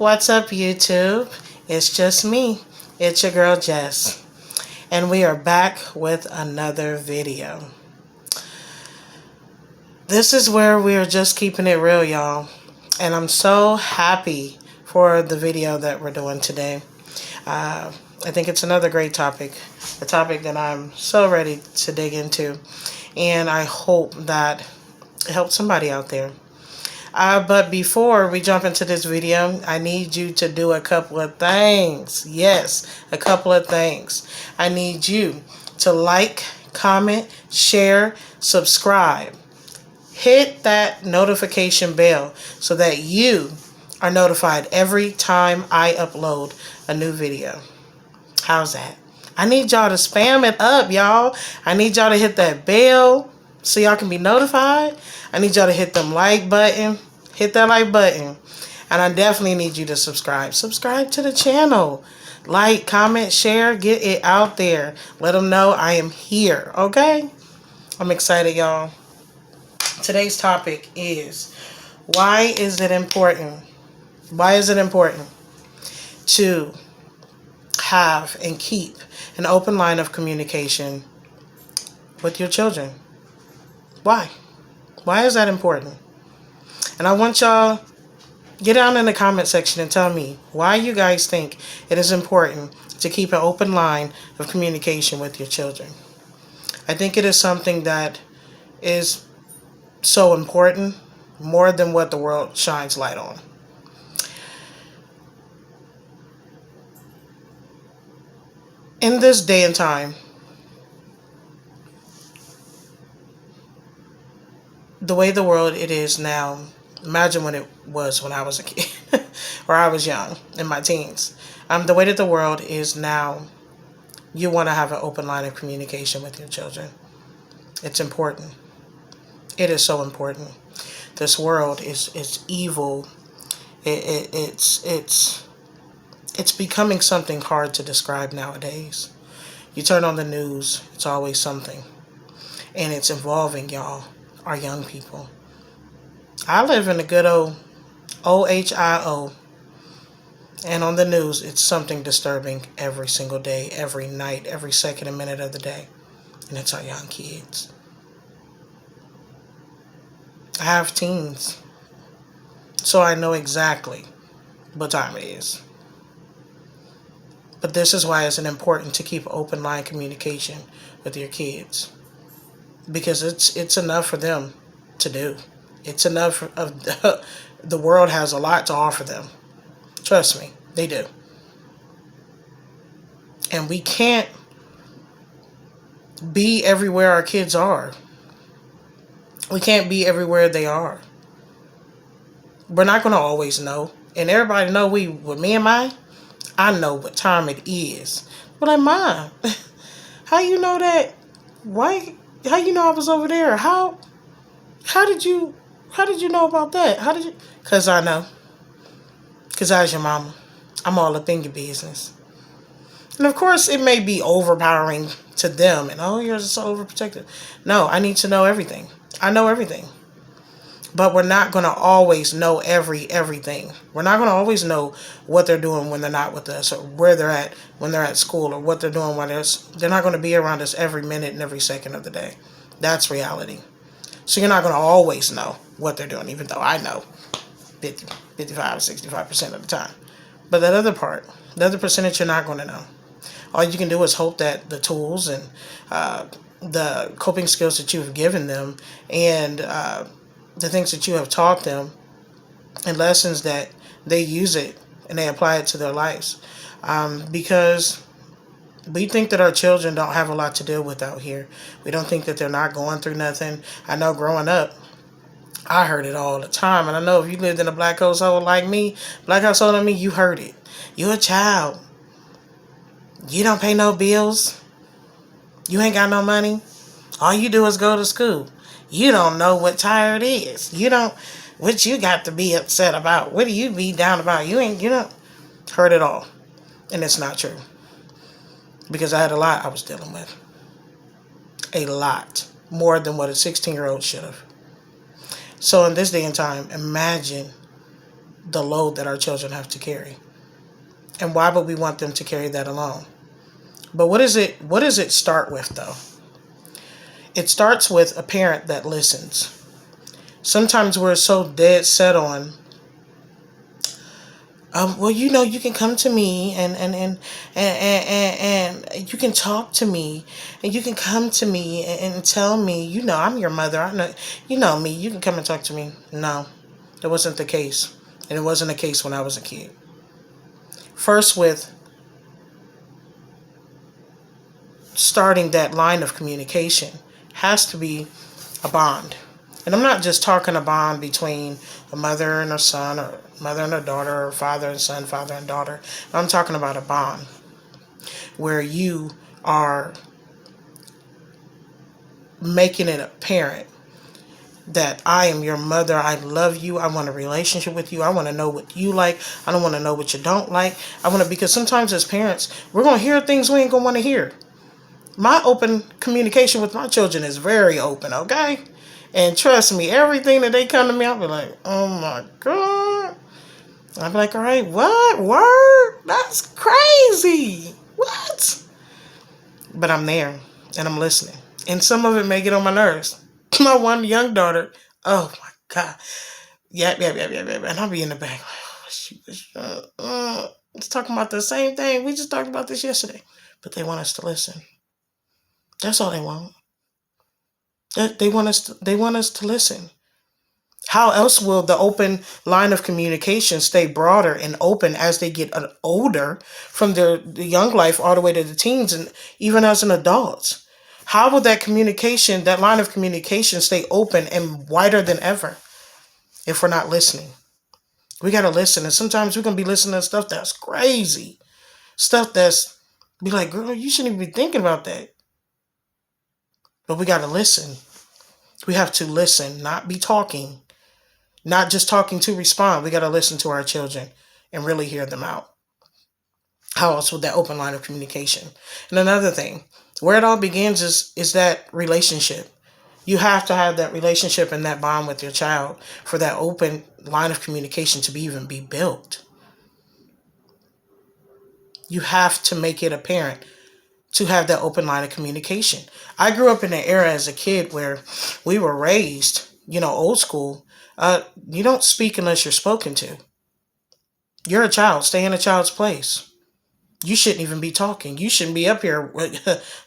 What's up, YouTube? It's just me. It's your girl, Jess. And we are back with another video. This is where we are just keeping it real, y'all. And I'm so happy for the video that we're doing today. I think it's another great topic. A topic that I'm so ready to dig into. And I hope that it helps somebody out there. But before we jump into this video, I need you to do a couple of things. Yes, a couple of things. I need you to like, comment, share, subscribe. Hit that notification bell so that you are notified every time I upload a new video. How's that? I need y'all to spam it up, y'all. I need y'all to hit that bell so y'all can be notified. I need y'all to hit them like button. Hit that like button. And I definitely need you to subscribe. Subscribe to the channel. Like, comment, share. Get it out there. Let them know I am here. Okay? I'm excited, y'all. Today's topic is, why is it important? Why is it important to have and keep an open line of communication with your children? Why? Why is that important? And I want y'all, get down in the comment section and tell me why you guys think it is important to keep an open line of communication with your children. I think it is something that is so important, more than what the world shines light on. In this day and time, the way the world it is now, imagine when it was when I was a kid, or I was young, in my teens. The way that the world is now, you want to have an open line of communication with your children. It's important. It is so important. This world is evil. It's becoming something hard to describe nowadays. You turn on the news, it's always something. And it's involving y'all, our young people. I live in a good old Ohio. And on the news, it's something disturbing every single day, every night, every second and minute of the day. And it's our young kids. I have teens, so I know exactly what time it is. But this is why it's important to keep open line communication with your kids. Because it's enough for them to do. It's enough of the world has a lot to offer them. Trust me, they do. And we can't be everywhere our kids are. We can't be everywhere they are. We're not going to always know. And everybody know with me and mine, I know what time it is. But like, Mom, how you know that? Why? How you know I was over there? How did you know about that? How did you? Because I know. Because I was your mama. I'm all up in your business. And of course, it may be overpowering to them. And, oh, you're so overprotective. No, I need to know everything. I know everything. But we're not going to always know everything. We're not going to always know what they're doing when they're not with us, or where they're at when they're at school, or what they're doing when they're not going to be around us every minute and every second of the day. That's reality. So you're not going to always know what they're doing, even though I know 50, 55, 65% of the time. But that other part, the other percentage, you're not going to know. All you can do is hope that the tools and the coping skills that you've given them, and the things that you have taught them, and lessons that they use it and they apply it to their lives. Because we think that our children don't have a lot to deal with out here. We don't think that they're not going through nothing. I know growing up, I heard it all the time. And I know if you lived in a black household like me, black household like me, you heard it. You a child. You don't pay no bills. You ain't got no money. All you do is go to school. You don't know what tired is. You don't, what you got to be upset about. What do you be down about? You don't, heard it all. And it's not true. Because I had a lot I was dealing with. A lot. More than what a 16-year-old should have. So in this day and time, imagine the load that our children have to carry. And why would we want them to carry that alone? But what does it start with though? It starts with a parent that listens. Sometimes we're so dead set on, well, you can come to me and you can talk to me and you can come to me and tell me, I'm your mother. I know, me. You can come and talk to me. No, that wasn't the case. And it wasn't the case when I was a kid. First, with starting that line of communication has to be a bond. And I'm not just talking a bond between a mother and a son, or mother and a daughter, or father and son, father and daughter. I'm talking about a bond where you are making it apparent that I am your mother. I love you. I want a relationship with you. I want to know what you like. I don't want to know what you don't like. Because sometimes as parents, we're going to hear things we ain't going to want to hear. My open communication with my children is very open, okay? And trust me, everything that they come to me, I'll be like, oh my God. I'll be like, all right, what? Word? That's crazy. What? But I'm there and I'm listening. And some of it may get on my nerves. My one young daughter, oh my God. Yeah. And I'll be in the back. It's talking about the same thing. We just talked about this yesterday. But they want us to listen. That's all they want. They want us to listen. How else will the open line of communication stay broader and open as they get older, from the young life all the way to the teens and even as an adult? How will that line of communication stay open and wider than ever if we're not listening? We got to listen. And sometimes we're going to be listening to stuff that's crazy. Stuff that's be like, girl, you shouldn't even be thinking about that. But we got to listen. We have to listen, not be talking. Not just talking to respond. We got to listen to our children and really hear them out. How else with that open line of communication? And another thing, where it all begins is that relationship. You have to have that relationship and that bond with your child for that open line of communication to even be built. You have to make it apparent to have that open line of communication. I grew up in an era as a kid where we were raised, old school. You don't speak unless you're spoken to. You're a child. Stay in a child's place. You shouldn't even be talking. You shouldn't be up here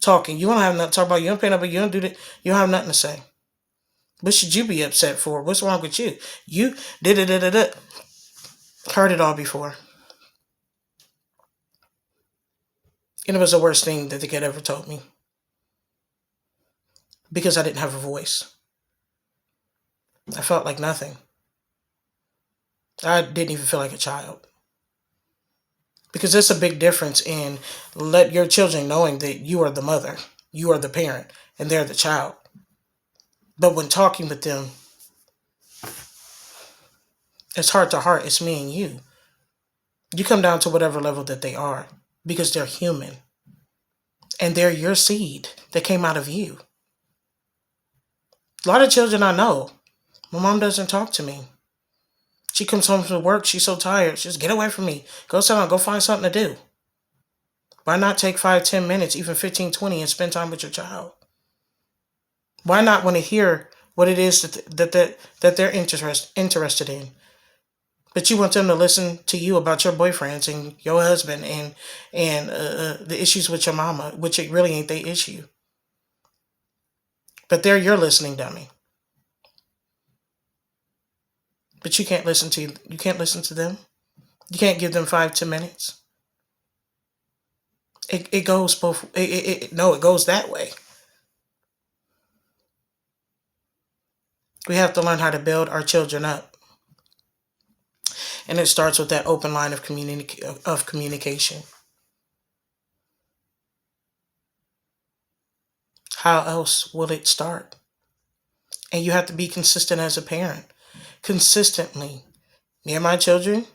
talking. You don't have nothing to talk about. You don't pay up, but you don't do that. You don't have nothing to say. What should you be upset for? What's wrong with you? You did. Heard it all before. And it was the worst thing that the kid ever told me. Because I didn't have a voice. I felt like nothing. I didn't even feel like a child. Because there's a big difference in let your children knowing that you are the mother, you are the parent, and they're the child. But when talking with them, it's heart to heart. It's me and you. You come down to whatever level that they are because they're human. And they're your seed that came out of you. A lot of children I know, my mom doesn't talk to me. She comes home from work, she's so tired. She just get away from me. Go sit down, go find something to do. Why not take 5-10 minutes, even 15-20, and spend time with your child? Why not want to hear what it is that they're interested in? But you want them to listen to you about your boyfriends and your husband and the issues with your mama, which it really ain't their issue. But they're your listening dummy. But you can't listen to them. You can't give them 5-10 minutes. It goes both. It goes that way. We have to learn how to build our children up. And it starts with that open line of communication. How else will it start? And you have to be consistent as a parent. Consistently. Me and my children,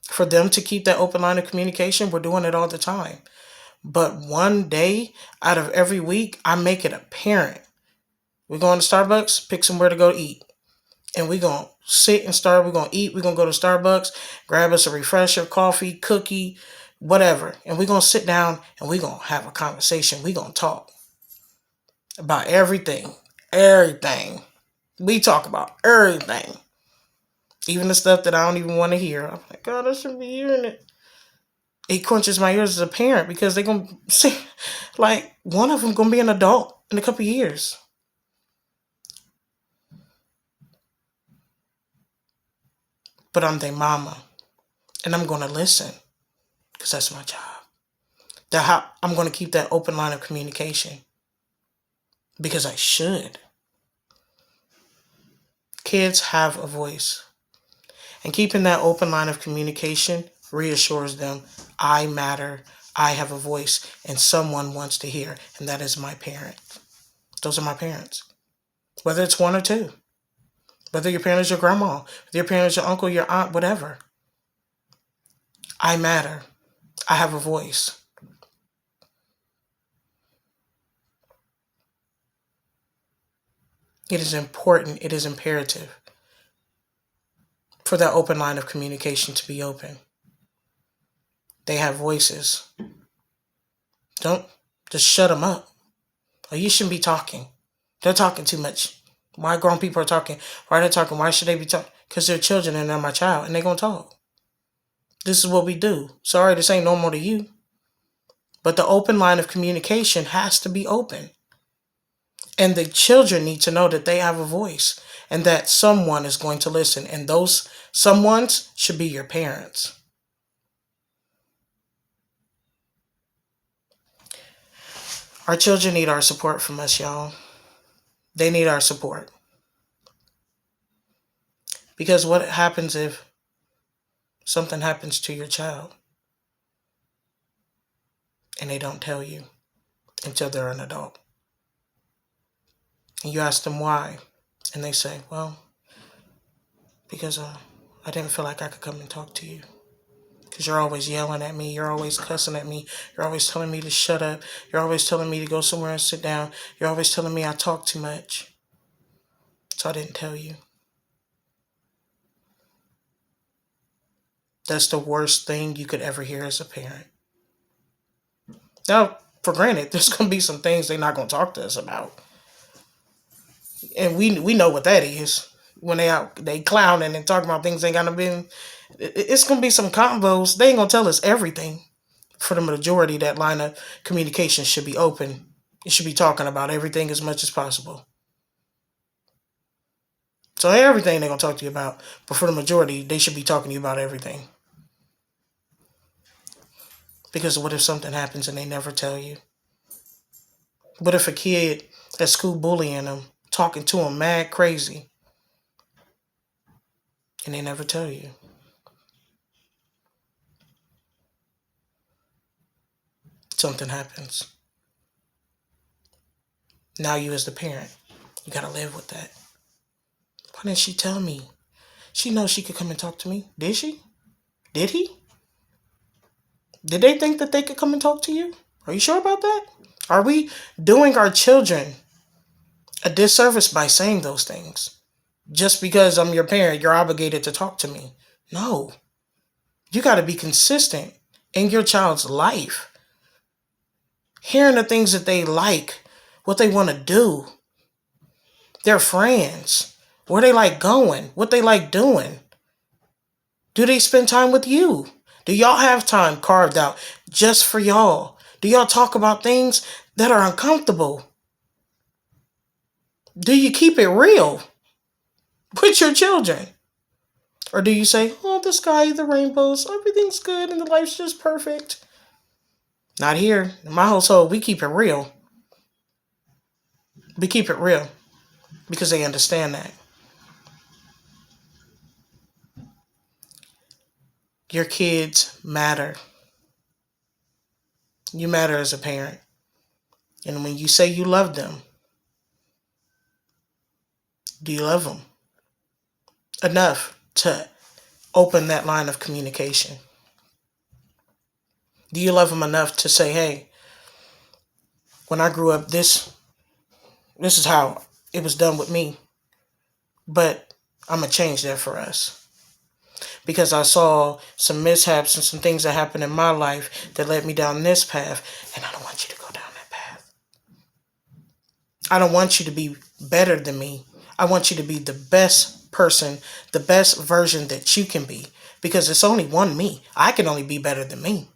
for them to keep that open line of communication, we're doing it all the time. But one day out of every week, I make it apparent. We're going to Starbucks, pick somewhere to go eat. And we're going to sit and start. We're going to eat. We're going to go to Starbucks, grab us a refresher, coffee, cookie, whatever. And we're going to sit down and we're going to have a conversation. We're going to talk about everything. Everything. We talk about everything. Even the stuff that I don't even want to hear. I'm like, God, I shouldn't be hearing it. It crunches my ears as a parent because they're going to say, like, one of them going to be an adult in a couple of years. But I'm their mama. And I'm going to listen because that's my job. I'm going to keep that open line of communication because I should. Kids have a voice. And keeping that open line of communication reassures them, I matter, I have a voice, and someone wants to hear, and that is my parent. Those are my parents. Whether it's one or two. Whether your parent is your grandma, whether your parent is your uncle, your aunt, whatever. I matter. I have a voice. It is important, it is imperative for that open line of communication to be open. They have voices. Don't just shut them up. Or you shouldn't be talking. They're talking too much. Why grown people are talking? Why are they talking? Why should they be talking? Because they're children and they're my child and they're going to talk. This is what we do. Sorry, this ain't normal to you. But the open line of communication has to be open. And the children need to know that they have a voice and that someone is going to listen. And those someones should be your parents. Our children need our support from us, y'all. They need our support. Because what happens if something happens to your child and they don't tell you until they're an adult? And you ask them why, and they say, well, because I didn't feel like I could come and talk to you. Because you're always yelling at me, you're always cussing at me, you're always telling me to shut up, you're always telling me to go somewhere and sit down, you're always telling me I talk too much. So I didn't tell you. That's the worst thing you could ever hear as a parent. Now, for granted, there's going to be some things they're not going to talk to us about. And we know what that is. When they clowning and talking about things they got to be. It's going to be some combos. They ain't going to tell us everything. For the majority, that line of communication should be open. It should be talking about everything as much as possible. So everything they're going to talk to you about. But for the majority, they should be talking to you about everything. Because what if something happens and they never tell you? What if a kid at school bullying them, talking to them mad crazy, and they never tell you? Something happens. Now you as the parent, you gotta live with that. Why didn't she tell me? She knows she could come and talk to me. Did she? Did he? Did they think that they could come and talk to you? Are you sure about that? Are we doing our children a disservice by saying those things? Just because I'm your parent, you're obligated to talk to me. No. You got to be consistent in your child's life. Hearing the things that they like, what they want to do, their friends, where they like going, what they like doing. Do they spend time with you? Do y'all have time carved out just for y'all? Do y'all talk about things that are uncomfortable? Do you keep it real with your children? Or do you say, oh, the sky, the rainbows, everything's good and the life's just perfect? Not here. In my household, we keep it real. We keep it real because they understand that. Your kids matter. You matter as a parent. And when you say you love them, do you love them enough to open that line of communication? Do you love them enough to say, hey, when I grew up, this is how it was done with me. But I'm going to change that for us. Because I saw some mishaps and some things that happened in my life that led me down this path. And I don't want you to go down that path. I don't want you to be better than me. I want you to be the best person, the best version that you can be. Because it's only one me. I can only be better than me.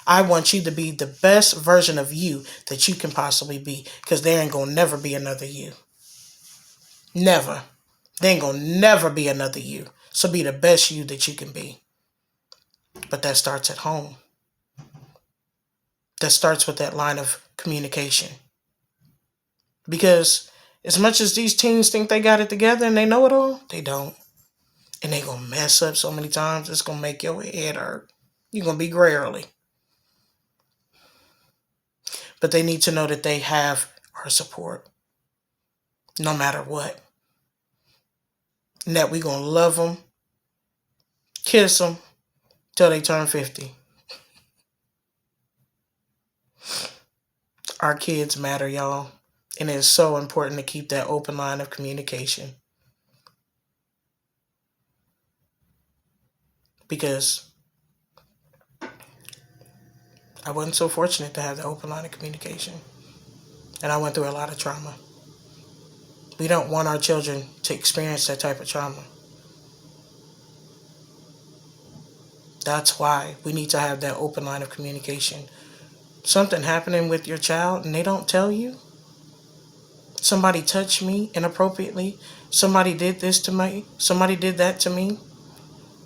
I want you to be the best version of you that you can possibly be. Because there ain't going to never be another you. Never. There ain't going to never be another you. So be the best you that you can be. But that starts at home. That starts with that line of communication. Because as much as these teens think they got it together and they know it all, they don't. And they going to mess up so many times, it's going to make your head hurt. You're going to be gray early. But they need to know that they have our support. No matter what. And that we're going to love them, kiss them, till they turn 50. Our kids matter, y'all. And it is so important to keep that open line of communication. Because I wasn't so fortunate to have the open line of communication. And I went through a lot of trauma. We don't want our children to experience that type of trauma. That's why we need to have that open line of communication. Something happening with your child and they don't tell you. Somebody touched me inappropriately. Somebody did this to me. Somebody did that to me.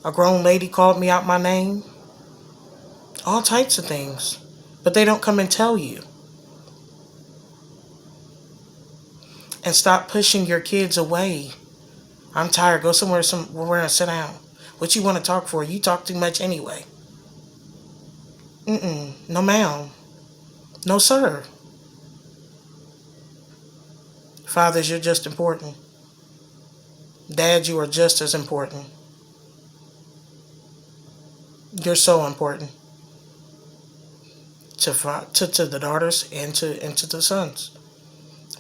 A grown lady called me out my name. All types of things. But they don't come and tell you. And stop pushing your kids away. I'm tired. Go somewhere and sit down. What you want to talk for? You talk too much anyway. No ma'am. No sir. Fathers, you're just important. Dads, you are just as important. You're so important. To the daughters and to the sons.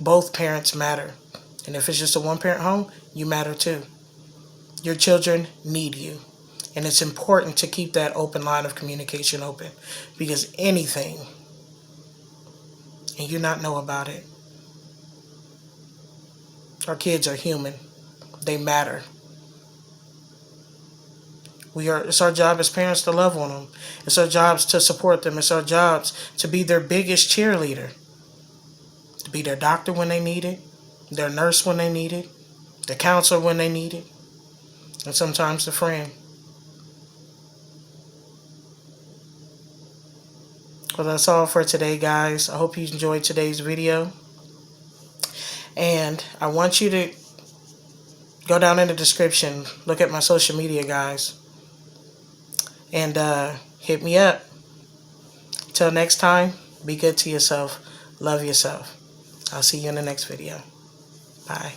Both parents matter. And if it's just a one-parent home, you matter too. Your children need you. And it's important to keep that open line of communication open. Because anything, and you not know about it, our kids are human. They matter. It's our job as parents to love on them. It's our jobs to support them. It's our jobs to be their biggest cheerleader. To be their doctor when they need it, their nurse when they need it, the counselor when they need it, and sometimes the friend. Well, that's all for today, guys. I hope you enjoyed today's video. And I want you to go down in the description, look at my social media, guys, and hit me up. Till next time, be good to yourself. Love yourself. I'll see you in the next video. Bye.